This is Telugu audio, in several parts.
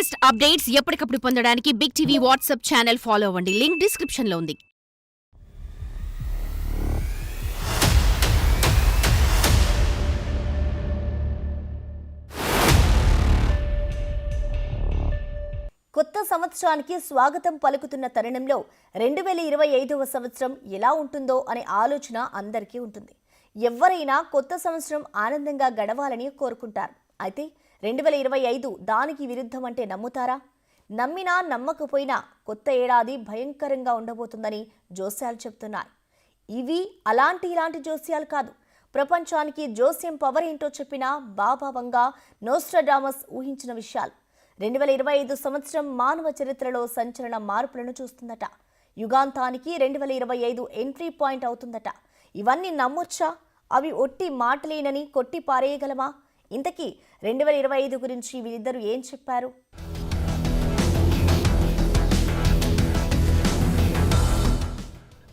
లేటెస్ట్ అప్డేట్స్ ఎప్పటికప్పుడు పొందడానికి Big TV WhatsApp channel follow అవ్వండి. లింక్ డిస్క్రిప్షన్ లో ఉంది. కొత్త సంవత్సరానికి స్వాగతం పలుకుతున్న తరుణంలో 2025వ సంవత్సరం ఎలా ఉంటుందో అనే ఆలోచన అందరికీ ఉంటుంది. ఎవరైనా కొత్త సంవత్సరం ఆనందంగా గడవాలని కోరుకుంటారు. అయితే 2025 దానికి విరుద్ధం అంటే నమ్ముతారా? నమ్మినా నమ్మకపోయినా కొత్త ఏడాది భయంకరంగా ఉండబోతుందని జోస్యాలు చెప్తున్నారు. ఇవి ఇలాంటి జోస్యాలు కాదు. ప్రపంచానికి జోస్యం పవర్ ఏంటో చెప్పిన బాబా వంగా నోస్ట్రాడామస్ ఊహించిన విషయాలు. 2025 సంవత్సరం మానవ చరిత్రలో సంచలన మార్పులను చూస్తుందట. యుగాంతానికి 2025 ఎంట్రీ పాయింట్ అవుతుందట. ఇవన్నీ నమ్మొచ్చా? అవి ఒట్టి మాటలేనని కొట్టి పారేయగలమా? ఇంతకీ 2025 గురించి వీరిద్దరూ ఏం చెప్పారు?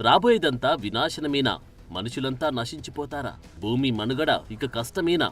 రాబోయేదంతా వినాశనమేనా? మనుషులంతా నశించిపోతారా? భూమి మనుగడ ఇక కష్టమేనా?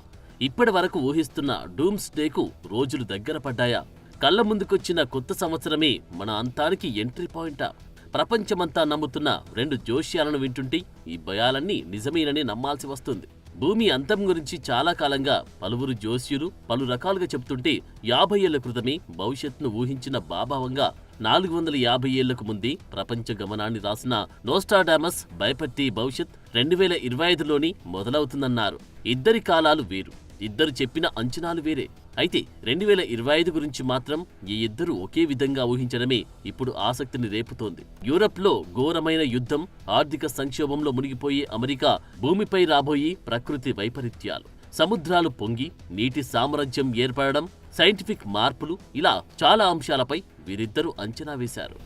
ఇప్పటి వరకు ఊహిస్తున్న డూమ్స్ డేకు రోజులు దగ్గర పడ్డాయా? కళ్ల ముందుకొచ్చిన కొత్త సంవత్సరమే మన అంతానికి ఎంట్రీ పాయింటా? ప్రపంచమంతా నమ్ముతున్న రెండు జోష్యాలను వింటుంటే ఈ భయాలన్నీ నిజమేనని నమ్మాల్సి వస్తుంది. భూమి అంతం గురించి చాలా కాలంగా పలువురు జోస్యులు పలు రకాలుగా చెబుతుంటే 50 ఏళ్ల క్రితమే భవిష్యత్తును ఊహించిన బాబా వంగా 450 ఏళ్లకు ముందే ప్రపంచ గమనాన్ని రాసిన నోస్ట్రాడామస్ భయపట్టి భవిష్యత్ 2025లోని మొదలవుతుందన్నారు. ఇద్దరి కాలాలు వేరు, ఇద్దరు చెప్పిన అంచనాలు వేరే. అయితే 2025 గురించి మాత్రం ఈ ఇద్దరు ఒకే విధంగా ఊహించడమే ఇప్పుడు ఆసక్తిని రేపుతోంది. యూరప్లో ఘోరమైన యుద్ధం, ఆర్థిక సంక్షోభంలో మునిగిపోయే అమెరికా, భూమిపై రాబోయే ప్రకృతి వైపరీత్యాలు, సముద్రాలు పొంగి నీటి సామ్రాజ్యం ఏర్పడడం, సైంటిఫిక్ మార్పులు, ఇలా చాలా అంశాలపై వీరిద్దరూ అంచనా వేశారు.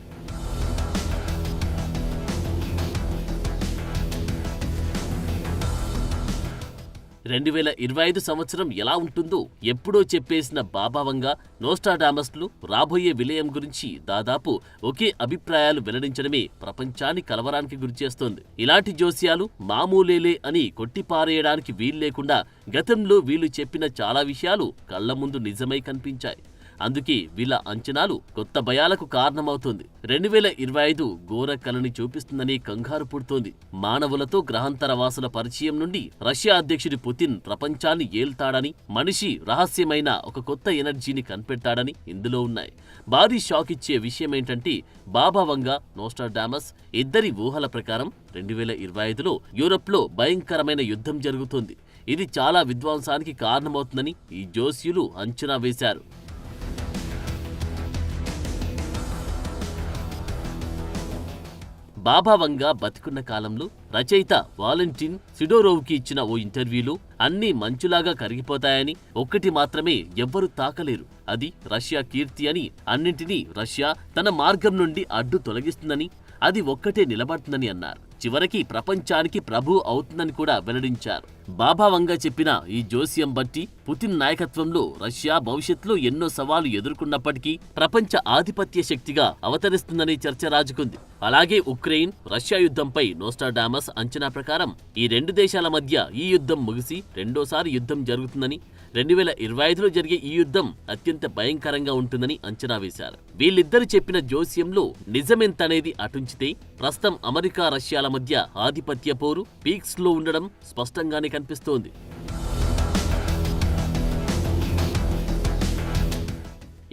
2025 సంవత్సరం ఎలా ఉంటుందో ఎప్పుడో చెప్పేసిన బాబా వంగా నోస్ట్రాడామస్లు రాబోయే విలయం గురించి దాదాపు ఒకే అభిప్రాయాలు వెల్లడించడమే ప్రపంచాన్ని కలవరానికి గురిచేస్తోంది. ఇలాంటి జోస్యాలు మామూలేలే అని కొట్టిపారేయడానికి వీల్లేకుండా గతంలో వీళ్ళు చెప్పిన చాలా విషయాలు కళ్ల ముందు నిజమై కనిపించాయి. అందుకే వీళ్ళ అంచనాలు కొత్త భయాలకు కారణమవుతోంది. 2025 ఘోర కలని చూపిస్తుందని కంగారు పుడుతోంది. మానవులతో గ్రహాంతర వాసుల పరిచయం నుండి రష్యా అధ్యక్షుడి పుతిన్ ప్రపంచాన్ని ఏల్తాడని, మనిషి రహస్యమైన ఒక కొత్త ఎనర్జీని కనిపెట్టాడని ఇందులో ఉన్నాయి. భారీ షాక్ ఇచ్చే విషయమేంటంటే బాబా వంగా నోస్ట్రాడామస్ ఇద్దరి ఊహల ప్రకారం 2025లో యూరప్లో భయంకరమైన యుద్ధం జరుగుతోంది. ఇది చాలా విధ్వంసానికి కారణమవుతుందని ఈ జోస్యులు అంచనా వేశారు. బాబా వంగా బతికున్న కాలంలో రచయిత వాలెంటిన్ సిడోరోవ్కి ఇచ్చిన ఓ ఇంటర్వ్యూలో అన్నీ మంచులాగా కరిగిపోతాయని, ఒక్కటి మాత్రమే ఎవ్వరూ తాకలేరు, అది రష్యా కీర్తి అని, అన్నింటినీ రష్యా తన మార్గం నుండి అడ్డు తొలగిస్తుందని, అది ఒక్కటే నిలబడుతుందని అన్నారు. చివరికి ప్రపంచానికి ప్రభు అవుతుందని కూడా వెల్లడించారు. బాబా వంగా చెప్పిన ఈ జోస్యం బట్టి పుతిన్ నాయకత్వంలో రష్యా భవిష్యత్తులో ఎన్నో సవాళ్లు ఎదుర్కొన్నప్పటికీ ప్రపంచ ఆధిపత్య శక్తిగా అవతరిస్తుందని చర్చ రాజుకుంది. అలాగే ఉక్రెయిన్ రష్యా యుద్ధంపై నోస్ట్రాడామస్ అంచనా ప్రకారం ఈ రెండు దేశాల మధ్య ఈ యుద్ధం ముగిసి రెండోసారి యుద్ధం జరుగుతుందని, 2025లో జరిగే ఈ యుద్ధం అత్యంత భయంకరంగా ఉంటుందని అంచనా వేశారు. వీళ్ళిద్దరు చెప్పిన జోస్యంలో నిజమెంతనేది అటుంచితే ప్రస్తుతం అమెరికా రష్యాల మధ్య ఆధిపత్య పోరు పీక్స్ లో ఉండడం స్పష్టంగానే కనిపిస్తోంది.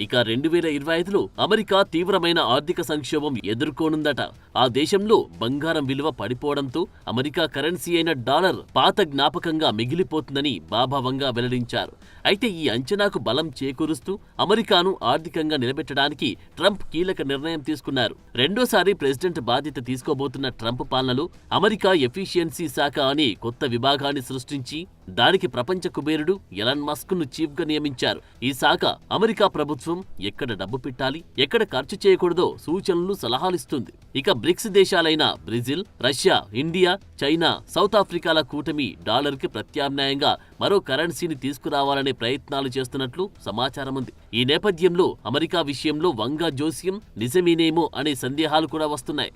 ఇక 2025లో అమెరికా తీవ్రమైన ఆర్థిక సంక్షోభం ఎదుర్కోనుందట. ఆ దేశంలో బంగారం విలువ పడిపోవడంతో అమెరికా కరెన్సీ అయిన డాలర్ పాత జ్ఞాపకంగా మిగిలిపోతుందని బాబా వంగా వెల్లడించారు. అయితే ఈ అంచనాకు బలం చేకూరుస్తూ అమెరికాను ఆర్థికంగా నిలబెట్టడానికి ట్రంప్ కీలక నిర్ణయం తీసుకున్నారు. రెండోసారి ప్రెసిడెంట్ బాధ్యత తీసుకోబోతున్న ట్రంప్ పాలనలో అమెరికా ఎఫిషియన్సీ శాఖ అనే కొత్త విభాగాన్ని సృష్టించి దానికి ప్రపంచ కుబేరుడు ఎలాన్ మస్క్ ను చీఫ్ గా నియమించారు. ఈ శాఖ అమెరికా ప్రభుత్వం ఎక్కడ డబ్బు పెట్టాలి, ఎక్కడ ఖర్చు చేయకూడదో సూచనలు సలహాలిస్తుంది. ఇక బ్రిక్స్ దేశాలైన Brazil, Russia, India, China, south ఆఫ్రికాల కూటమి డాలర్ కి ప్రత్యామ్నాయంగా మరో కరెన్సీని తీసుకురావాలనే ప్రయత్నాలు చేస్తున్నట్లు సమాచారం ఉంది. ఈ నేపథ్యంలో అమెరికా విషయంలో వంగా జోస్యం నిజమేనేమో అనే సందేహాలు కూడా వస్తున్నాయి.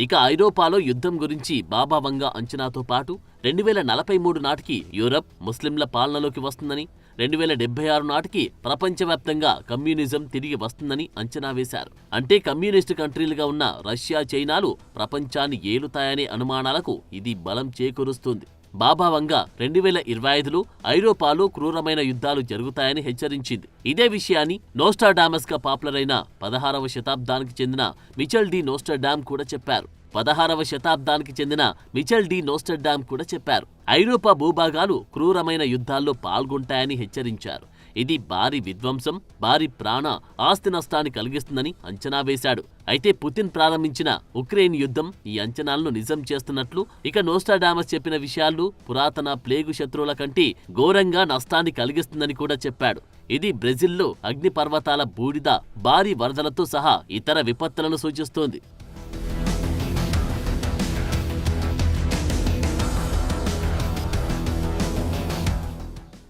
ఇక ఐరోపాలో యుద్ధం గురించి బాబా వంగా అంచనాతో పాటు 2043 నాటికి యూరప్ ముస్లింల పాలనలోకి వస్తుందని, 2076 నాటికి ప్రపంచవ్యాప్తంగా కమ్యూనిజం తిరిగి వస్తుందని అంచనా వేశారు. అంటే కమ్యూనిస్టు కంట్రీలుగా ఉన్న రష్యా, చైనాలు ప్రపంచాన్ని ఏలుతాయనే అనుమానాలకు ఇది బలం చేకూరుస్తుంది. బాబా వంగా 2025లో ఐరోపాలో క్రూరమైన యుద్ధాలు జరుగుతాయని హెచ్చరించింది. ఇదే విషయాన్ని నోస్ట్రాడామస్ గా పాపులర్ అయిన 16వ శతాబ్దానికి చెందిన మిచెల్ డి నోస్ట్రాడామ్ కూడా చెప్పారు. 16వ శతాబ్దానికి చెందిన మిచెల్ డి నోస్ట్రాడామ్ కూడా చెప్పారు. ఐరోపా భూభాగాలు క్రూరమైన యుద్ధాల్లో పాల్గొంటాయని హెచ్చరించారు. ఇది భారీ విధ్వంసం, భారీ ప్రాణ ఆస్తి నష్టాన్ని కలిగిస్తుందని అంచనా వేశాడు. అయితే పుతిన్ ప్రారంభించిన ఉక్రెయిన్ యుద్ధం ఈ అంచనాలను నిజం చేస్తున్నట్లు, ఇక నోస్ట్రాడామస్ చెప్పిన విషయాలు పురాతన ప్లేగు శత్రువుల కంటే ఘోరంగా నష్టాన్ని కలిగిస్తుందని కూడా చెప్పాడు. ఇది బ్రెజిల్లో అగ్నిపర్వతాల బూడిద, భారీ వరదలతో సహా ఇతర విపత్తులను సూచిస్తోంది.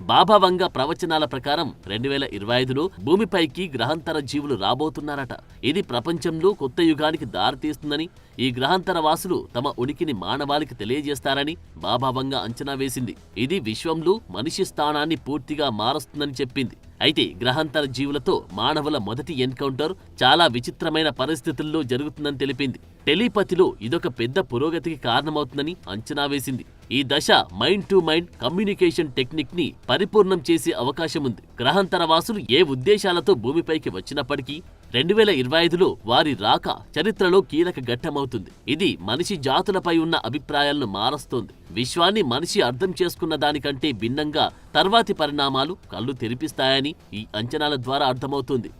బాబా వంగా ప్రవచనాల ప్రకారం 2025లో భూమిపైకి గ్రహాంతర జీవులు రాబోతున్నారట. ఇది ప్రపంచంలో కొత్త యుగానికి దారితీస్తుందని, ఈ గ్రహాంతర వాసులు తమ ఉనికిని మానవాళికి తెలియజేస్తారని బాబా వంగా అంచనా వేసింది. ఇది విశ్వంలో మనిషి స్థానాన్ని పూర్తిగా మారుస్తుందని చెప్పింది. అయితే గ్రహాంతర జీవులతో మానవుల మొదటి ఎన్కౌంటర్ చాలా విచిత్రమైన పరిస్థితుల్లో జరుగుతుందని తెలిపింది. టెలిపతిలో ఇదొక పెద్ద పురోగతికి కారణమవుతుందని అంచనా వేసింది. ఈ దశ mind to mind communication technique ని పరిపూర్ణం చేసే అవకాశం ఉంది. గ్రహాంతర వాసులు ఏ ఉద్దేశాలతో భూమిపైకి వచ్చినప్పటికీ 2025లో వారి రాక చరిత్రలో కీలక ఘట్టమవుతుంది. ఇది మనిషి జాతులపై ఉన్న అభిప్రాయాలను మారుస్తోంది. విశ్వాన్ని మనిషి అర్థం చేసుకున్న దానికంటే భిన్నంగా తర్వాతి పరిణామాలు కళ్ళు తెరిపిస్తాయని ఈ అంచనాల ద్వారా అర్థమవుతుంది.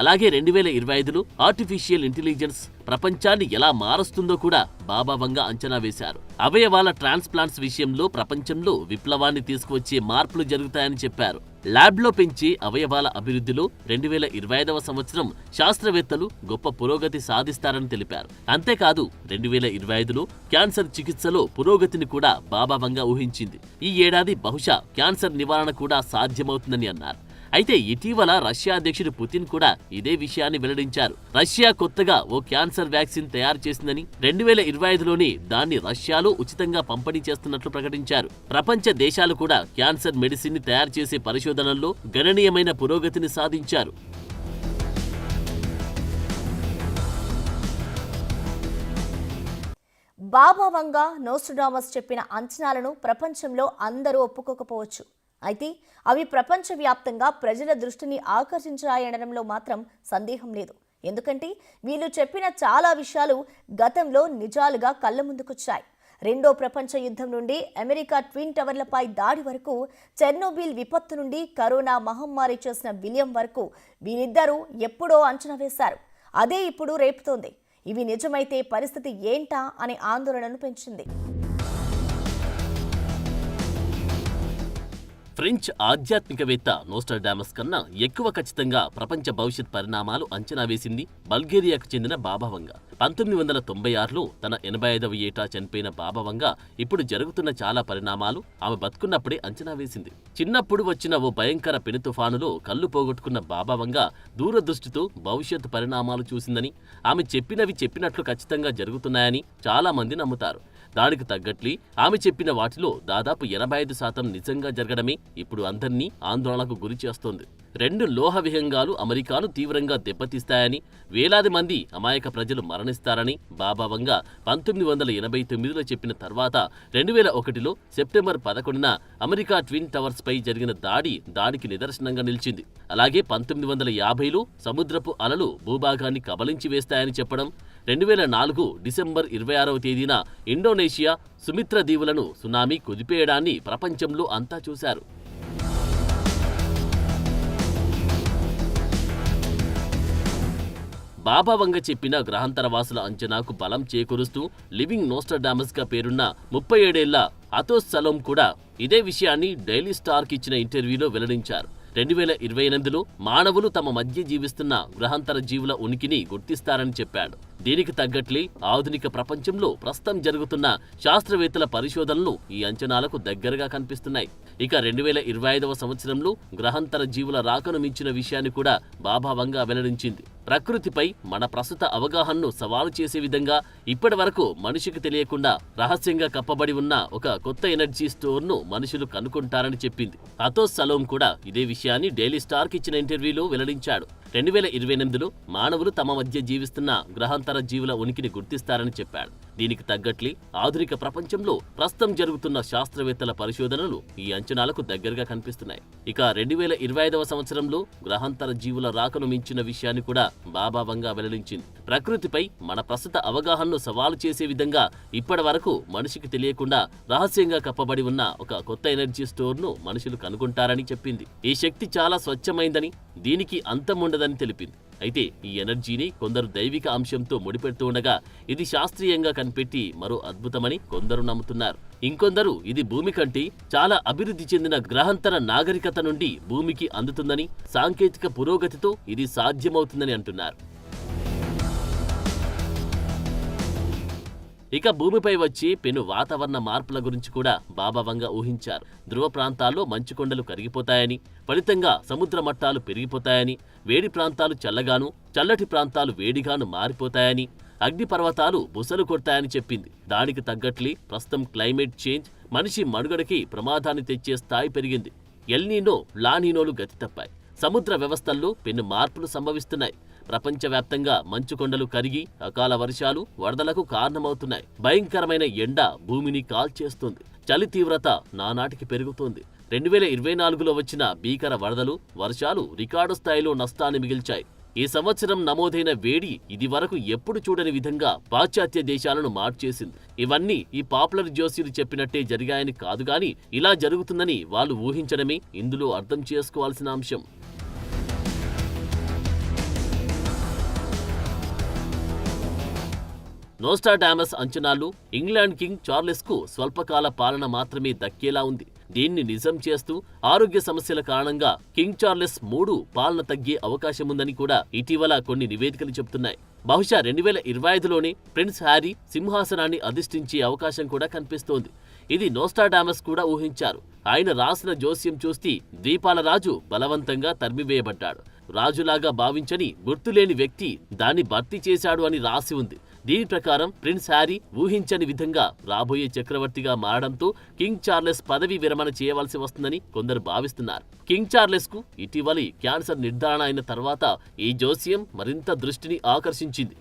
అలాగే 2025లో ఆర్టిఫిషియల్ ఇంటెలిజెన్స్ ప్రపంచాన్ని ఎలా మారుస్తుందో కూడా బాబా వంగా అంచనా వేశారు. అవయవాల ట్రాన్స్ప్లాంట్స్ విషయంలో ప్రపంచంలో విప్లవాన్ని తీసుకువచ్చే మార్పులు జరుగుతాయని చెప్పారు. ల్యాబ్లో పెంచే అవయవాల అభివృద్ధిలో 2025వ సంవత్సరం శాస్త్రవేత్తలు గొప్ప పురోగతి సాధిస్తారని తెలిపారు. అంతేకాదు 2025లో క్యాన్సర్ చికిత్సలో పురోగతిని కూడా బాబా వంగా ఊహించింది. ఈ ఏడాది బహుశా క్యాన్సర్ నివారణ కూడా సాధ్యమవుతుందని అన్నారు. అయితే ఇటీవల రష్యా అధ్యక్షుడు పుతిన్ కూడా ఇదే విషయాన్ని వెల్లడించారు. రష్యా కొత్తగా ఓ క్యాన్సర్ వ్యాక్సిన్ తయారు చేసిందని, 2025లోనే దాన్ని రష్యాలో ఉచితంగా పంపిణీ చేస్తున్నట్లు ప్రకటించారు. ప్రపంచ దేశాలు కూడా క్యాన్సర్ మెడిసిన్ ని తయారు చేసే పరిశోధనల్లో గణనీయమైన పురోగతిని సాధించారు. బాబా వంగా నోస్ట్రాడామస్ చెప్పిన అంచనాలను ప్రపంచంలో అందరూ ఒప్పుకోకపోవచ్చు. అయితే అవి ప్రపంచవ్యాప్తంగా ప్రజల దృష్టిని ఆకర్షించాయనడంలో మాత్రం సందేహం లేదు. ఎందుకంటే వీళ్ళు చెప్పిన చాలా విషయాలు గతంలో నిజాలుగా కళ్ళ ముందుకొచ్చాయి. రెండో ప్రపంచ యుద్ధం నుండి అమెరికా ట్విన్ టవర్లపై దాడి వరకు, చెర్నోబిల్ విపత్తు నుండి కరోనా మహమ్మారి చేసిన విలియం వరకు వీరిద్దరూ ఎప్పుడో అంచనా వేశారు. అదే ఇప్పుడు రేపుతోంది. ఇవి నిజమైతే పరిస్థితి ఏంటా అనే ఆందోళనను పెంచింది. ఫ్రెంచ్ ఆధ్యాత్మికవేత్త నోస్ట్రాడామస్ కన్నా ఎక్కువ ఖచ్చితంగా ప్రపంచ భవిష్యత్ పరిణామాలు అంచనా వేసింది బల్గేరియాకు చెందిన బాబా వంగా. 1996లో తన 85వ ఏటా చనిపోయిన బాబా వంగా ఇప్పుడు జరుగుతున్న చాలా పరిణామాలు ఆమె బతుకున్నప్పుడే అంచనా వేసింది. చిన్నప్పుడు వచ్చిన ఓ భయంకర పెను తుఫానులో కళ్ళు పోగొట్టుకున్న బాబా వంగా దూరదృష్టితో భవిష్యత్ పరిణామాలు చూసిందని, ఆమె చెప్పినవి చెప్పినట్లు ఖచ్చితంగా జరుగుతున్నాయని చాలా మంది నమ్ముతారు. దానికి తగ్గట్లే ఆమె చెప్పిన వాటిలో దాదాపు 85% నిజంగా జరగడమే ఇప్పుడు అందర్నీ ఆందోళనకు గురి చేస్తోంది. 2 లోహ విహంగాలు అమెరికాను తీవ్రంగా దెబ్బతీస్తాయని, వేలాది మంది అమాయక ప్రజలు మరణిస్తారని బాబా వంగా 1989లో చెప్పిన తర్వాత 2001లో సెప్టెంబర్ 11న అమెరికా ట్విన్ టవర్స్ పై జరిగిన దాడికి నిదర్శనంగా నిలిచింది. అలాగే 1950లో సముద్రపు అలలు భూభాగాన్ని కబలించి వేస్తాయని చెప్పడం, 2004 డిసెంబర్ 26వ తేదీన ఇండోనేషియా సుమిత్ర దీవులను సునామీ కుదిపేయడాన్ని ప్రపంచంలో అంతా చూశారు. బాబా వంగ చెప్పిన గ్రహాంతరవాసుల అంచనాకు బలం చేకూరుస్తూ లివింగ్ నోస్ట్రాడామస్ గా పేరున్న 37 ఏళ్ల అథోస్ సలోమ్ కూడా ఇదే విషయాన్ని డైలీ స్టార్కి ఇచ్చిన ఇంటర్వ్యూలో వెల్లడించారు. 2028లో మానవులు తమ మధ్య జీవిస్తున్న గ్రహాంతర జీవుల ఉనికిని గుర్తిస్తారని చెప్పాడు. దీనికి తగ్గట్లే ఆధునిక ప్రపంచంలో ప్రస్తుతం జరుగుతున్న శాస్త్రవేత్తల పరిశోధనలు ఈ అంచనాలకు దగ్గరగా కనిపిస్తున్నాయి. ఇక 2025వ సంవత్సరంలో గ్రహాంతర జీవుల రాకను మించిన విషయాన్ని కూడా బాబా వంగా వెల్లడించింది. ప్రకృతిపై మన ప్రస్తుత అవగాహనను సవాలు చేసే విధంగా ఇప్పటి వరకు మనిషికి తెలియకుండా రహస్యంగా కప్పబడి ఉన్న ఒక కొత్త ఎనర్జీ స్టోర్ను మనుషులు కనుక్కుంటారని చెప్పింది. అతోస్ సలోమ్ కూడా ఇదే విషయాన్ని డైలీ స్టార్కి ఇచ్చిన ఇంటర్వ్యూలో వెల్లడించాడు. 2028లో మానవులు తమ మధ్య జీవిస్తున్న గ్రహాంతర జీవుల ఉనికిని గుర్తిస్తారని చెప్పాడు. దీనికి తగ్గట్లే ఆధునిక ప్రపంచంలో ప్రస్తుతం జరుగుతున్న శాస్త్రవేత్తల పరిశోధనలు ఈ అంచనాలకు దగ్గరగా కనిపిస్తున్నాయి. ఇక 2025వ సంవత్సరంలో గ్రహాంతర జీవుల రాకను మించిన విషయాన్ని కూడా బాబా వంగా వెల్లడించింది. ప్రకృతిపై మన ప్రస్తుత అవగాహనను సవాలు చేసే విధంగా ఇప్పటి వరకు మనిషికి తెలియకుండా రహస్యంగా కప్పబడి ఉన్న ఒక కొత్త ఎనర్జీ స్టోర్ను మనుషులు కనుగొంటారని చెప్పింది. ఈ శక్తి చాలా స్వచ్ఛమైందని, దీనికి అంతం ఉండదని తెలిపింది. అయితే ఈ ఎనర్జీని కొందరు దైవిక అంశంతో ముడిపెడుతూ ఉండగా ఇది శాస్త్రీయంగా కనిపెట్టి మరో అద్భుతమని కొందరు నమ్ముతున్నారు. ఇంకొందరు ఇది భూమి కంటే చాలా అభివృద్ధి చెందిన గ్రహాంతర నాగరికత నుండి భూమికి అందుతుందని, సాంకేతిక పురోగతితో ఇది సాధ్యమవుతుందని అంటున్నారు. ఇక భూమిపై వచ్చే పెను వాతావరణ మార్పుల గురించి కూడా బాబా వంగా ఊహించారు. ధ్రువ ప్రాంతాల్లో మంచుకొండలు కరిగిపోతాయని, ఫలితంగా సముద్ర మట్టాలు పెరిగిపోతాయని, వేడి ప్రాంతాలు చల్లగాను, చల్లటి ప్రాంతాలు వేడిగాను మారిపోతాయని, అగ్నిపర్వతాలు బుసలు కొడతాయని చెప్పింది. దానికి తగ్గట్లే ప్రస్తుతం క్లైమేట్ చేంజ్ మనిషి మనుగడకి ప్రమాదాన్ని తెచ్చే స్థాయి పెరిగింది. ఎల్నీనో, లానీనోలు గతి తప్పాయి. సముద్ర వ్యవస్థల్లో పెను మార్పులు సంభవిస్తున్నాయి. ప్రపంచవ్యాప్తంగా మంచుకొండలు కరిగి అకాల వర్షాలు, వరదలకు కారణమవుతున్నాయి. భయంకరమైన ఎండ భూమిని కాల్చేస్తుంది. చలి తీవ్రత నానాటికి పెరుగుతోంది. 2024లో వచ్చిన భీకర వరదలు, వర్షాలు రికార్డు స్థాయిలో నష్టాన్ని మిగిల్చాయి. ఈ సంవత్సరం నమోదైన వేడి ఇది వరకు ఎప్పుడు చూడని విధంగా పాశ్చాత్య దేశాలను మార్చేసింది. ఇవన్నీ ఈ పాపులర్ జోస్యులు చెప్పినట్టే జరిగాయని కాదు గాని ఇలా జరుగుతుందని వాళ్ళు ఊహించడమే ఇందులో అర్థం చేసుకోవాల్సిన అంశం. నోస్ట్రాడామస్ అంచనాలు ఇంగ్లాండ్ కింగ్ చార్లెస్కు స్వల్పకాల పాలన మాత్రమే దక్కేలా ఉంది. దీన్ని నిజం చేస్తూ ఆరోగ్య సమస్యల కారణంగా కింగ్ చార్లెస్ 3 పాలన తగ్గే అవకాశముందని కూడా ఇటీవల కొన్ని నివేదికలు చెబుతున్నాయి. బహుశా 2025లోనే ప్రిన్స్ హ్యారీ సింహాసనాన్ని అధిష్ఠించే అవకాశం కూడా కనిపిస్తోంది. ఇది నోస్ట్రాడామస్ కూడా ఊహించారు. ఆయన రాసిన జోస్యం చూస్తే ద్వీపాల రాజు బలవంతంగా తరిమివేయబడ్డాడు. రాజులాగా భావించని గుర్తులేని వ్యక్తి దాన్ని భర్తీ చేశాడు అని రాసి ఉంది. దీని ప్రకారం ప్రిన్స్ హ్యారీ ఊహించని విధంగా రాబోయే చక్రవర్తిగా మారడంతో కింగ్ చార్లెస్ పదవి విరమణ చేయవలసి వస్తుందని కొందరు భావిస్తున్నారు. కింగ్ చార్లెస్ కు ఇటీవలి క్యాన్సర్ నిర్ధారణ అయిన తర్వాత ఈ జోస్యం మరింత దృష్టిని ఆకర్షించింది.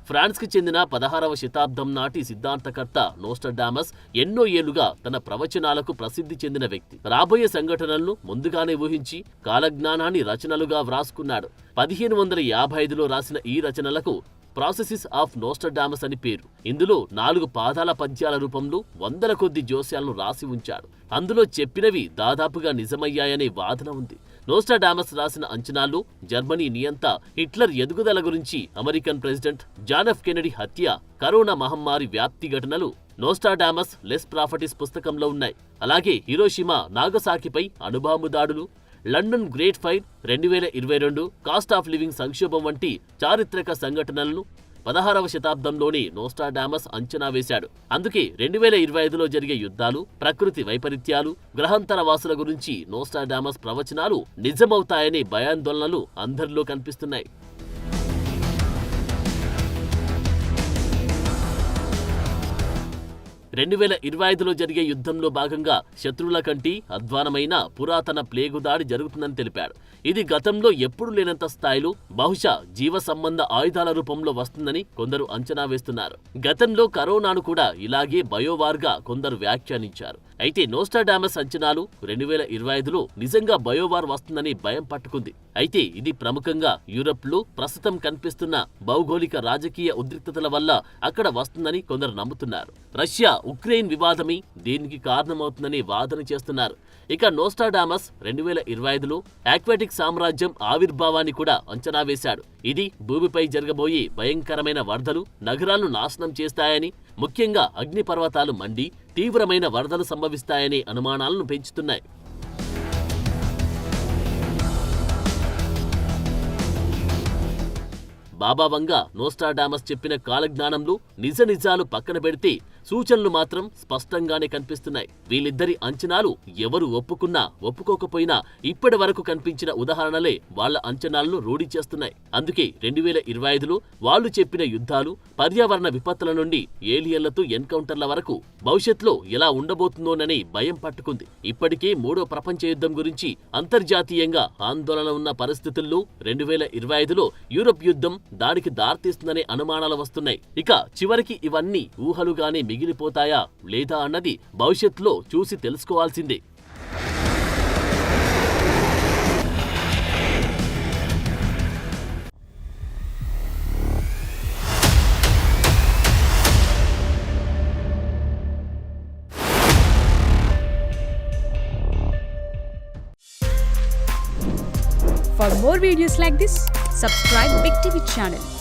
ఫ్రాన్స్కి చెందిన 16వ శతాబ్దం నాటి సిద్ధాంతకర్త నోస్ట్రాడామస్ ఎన్నో ఏళ్లుగా తన ప్రవచనాలకు ప్రసిద్ధి చెందిన వ్యక్తి. రాబోయే సంఘటనలను ముందుగానే ఊహించి కాలజ్ఞానాన్ని రచనలుగా వ్రాసుకున్నాడు. 1555లో రాసిన ఈ రచనలకు ప్రాసెసిస్ ఆఫ్ నోస్ట్రాడామస్ అని పేరు. ఇందులో 4 పాదాల పద్యాల రూపంలో వందల కొద్ది జోస్యాలను రాసి ఉంచాడు. అందులో చెప్పినవి దాదాపుగా నిజమయ్యాయనే వాదన ఉంది. నోస్ట్రాడామస్ రాసిన అంచనాల్లో జర్మనీ నియంత హిట్లర్ ఎదుగుదల గురించి, American president John F Kennedy హత్య, కరోనా మహమ్మారి వ్యాప్తి ఘటనలు నోస్ట్రాడామస్ లెస్ ప్రాఫిటిస్ పుస్తకంలో ఉన్నాయి. అలాగే హిరోషిమా, నాగసాకిపై అణుబాంబు దాడులు, London great fire, 2022 cost of living సంక్షోభం వంటి చారిత్రక సంఘటనలను 16వ శతాబ్దంలోనే నోస్ట్రాడామస్ అంచనా వేశాడు. అందుకే 2025లో జరిగే యుద్ధాలు, ప్రకృతి వైపరీత్యాలు, గ్రహాంతర వాసుల గురించి నోస్ట్రాడామస్ ప్రవచనాలు నిజమవుతాయనే భయాందోళనలు అందరిలో కనిపిస్తున్నాయి. 2025లో జరిగే యుద్ధంలో భాగంగా శత్రువుల కంటే అధ్వానమైన పురాతన ప్లేగు దాడి జరుగుతుందని తెలిపాడు. ఇది గతంలో ఎప్పుడు లేనంత స్థాయిలో బహుశా జీవ సంబంధ ఆయుధాల రూపంలో వస్తుందని కొందరు అంచనా వేస్తున్నారు. గతంలో కరోనాను కూడా ఇలాగే బయోవార్గా కొందరు వ్యాఖ్యానించారు. అయితే నోస్ట్రాడామస్ అంచనాలు 2025లో నిజంగా బయోవార్ వస్తుందని భయం పట్టుకుంది. అయితే ఇది ప్రముఖంగా యూరప్లో ప్రస్తుతం కనిపిస్తున్న భౌగోళిక రాజకీయ ఉద్రిక్తతల వల్ల అక్కడ వస్తుందని కొందరు నమ్ముతున్నారు. రష్యా ఉక్రెయిన్ వివాదమే దీనికి కారణమవుతుందని వాదన చేస్తున్నారు. ఇక నోస్ట్రాడామస్ 2025లో ఆక్వాటిక్ సామ్రాజ్యం ఆవిర్భావాన్ని కూడా అంచనా వేశాడు. ఇది భూమిపై జరగబోయే భయంకరమైన వరదలు, నగరాలను నాశనం చేస్తాయని, ముఖ్యంగా అగ్నిపర్వతాలు మండి తీవ్రమైన వరదలు సంభవిస్తాయనే అనుమానాలను పెంచుతున్నాయి. బాబా వంగ నోస్ట్రాడామస్ చెప్పిన కాలజ్ఞానంలో నిజ నిజాలు పక్కన పెడితే సూచనలు మాత్రం స్పష్టంగానే కనిపిస్తున్నాయి. వీళ్ళిద్దరి అంచనాలు ఎవరు ఒప్పుకున్నా ఒప్పుకోకపోయినా ఇప్పటి వరకు కనిపించిన ఉదాహరణలే వాళ్ల అంచనాలను రూఢి చేస్తున్నాయి. అందుకే 2025లో వాళ్ళు చెప్పిన యుద్ధాలు, పర్యావరణ విపత్తుల నుండి ఏలియన్లతో ఎన్కౌంటర్ల వరకు భవిష్యత్తులో ఎలా ఉండబోతుందోనని భయం పట్టుకుంది. ఇప్పటికే 3వ ప్రపంచ యుద్ధం గురించి అంతర్జాతీయంగా ఆందోళన ఉన్న పరిస్థితుల్లో 2025లో యూరప్ యుద్ధం దానికి దారితీస్తుందనే అనుమానాలు వస్తున్నాయి. ఇక చివరికి ఇవన్నీ ఊహలుగానే మిగిలిపోతాయా లేదా అన్నది భవిష్యత్తులో చూసి తెలుసుకోవాల్సిందే. For more videos like this, subscribe Big TV channel.